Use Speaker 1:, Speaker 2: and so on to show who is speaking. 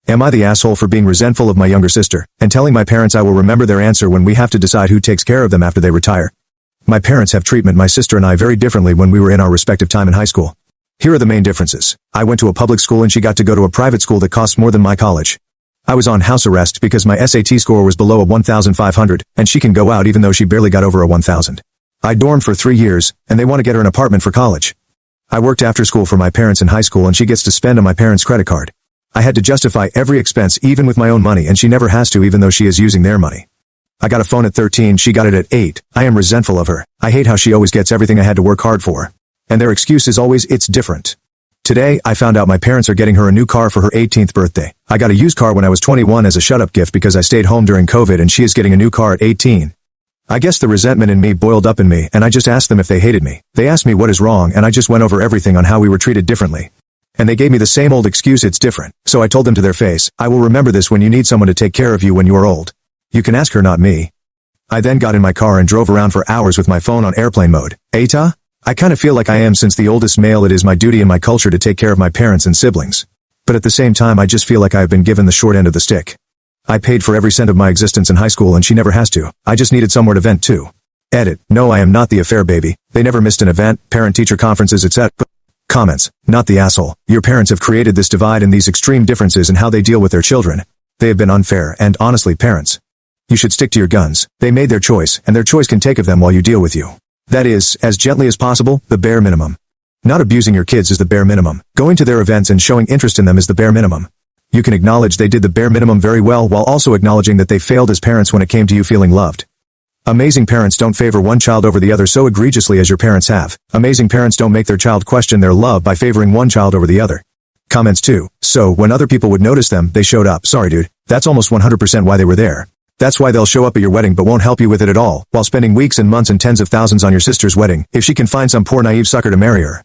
Speaker 1: Am I the asshole for being resentful of my younger sister, and telling my parents I will remember their answer when we have to decide who takes care of them after they retire? My parents have treated my sister and I very differently when we were in our respective time in high school. Here are the main differences. I went to a public school and she got to go to a private school that costs more than my college. I was on house arrest because my SAT score was below a 1,500, and she can go out even though she barely got over a 1,000. I dormed for 3 years, and they want to get her an apartment for college. I worked after school for my parents in high school and she gets to spend on my parents' credit card. I had to justify every expense even with my own money, and she never has to even though she is using their money. I got a phone at 13, she got it at 8. I am resentful of her. I hate how she always gets everything I had to work hard for. And their excuse is always, it's different. Today, I found out my parents are getting her a new car for her 18th birthday. I got a used car when I was 21 as a shut-up gift because I stayed home during COVID, and she is getting a new car at 18. I guess the resentment in me boiled up in me, and I just asked them if they hated me. They asked me what is wrong, and I just went over everything on how we were treated differently. And they gave me the same old excuse, it's different. So I told them to their face, I will remember this when you need someone to take care of you when you are old. You can ask her, not me. I then got in my car and drove around for hours with my phone on airplane mode. Eta? I kind of feel like I am, since the oldest male, it is my duty in my culture to take care of my parents and siblings. But at the same time I just feel like I have been given the short end of the stick. I paid for every cent of my existence in high school and she never has to. I just needed somewhere to vent to. Edit. No, I am not the affair baby. They never missed an event, parent-teacher conferences, etc. Comments. Not the asshole. Your parents have created this divide and these extreme differences in how they deal with their children. They have been unfair, and honestly, parents, you should stick to your guns. They made their choice, and their choice can take of them while you deal with you. That is, as gently as possible, the bare minimum. Not abusing your kids is the bare minimum. Going to their events and showing interest in them is the bare minimum. You can acknowledge they did the bare minimum very well while also acknowledging that they failed as parents when it came to you feeling loved. Amazing parents don't favor one child over the other so egregiously as your parents have. Amazing parents don't make their child question their love by favoring one child over the other. Comments 2. So, when other people would notice them, they showed up. Sorry dude, that's almost 100% why they were there. That's why they'll show up at your wedding but won't help you with it at all, while spending weeks and months and tens of thousands on your sister's wedding, if she can find some poor naive sucker to marry her.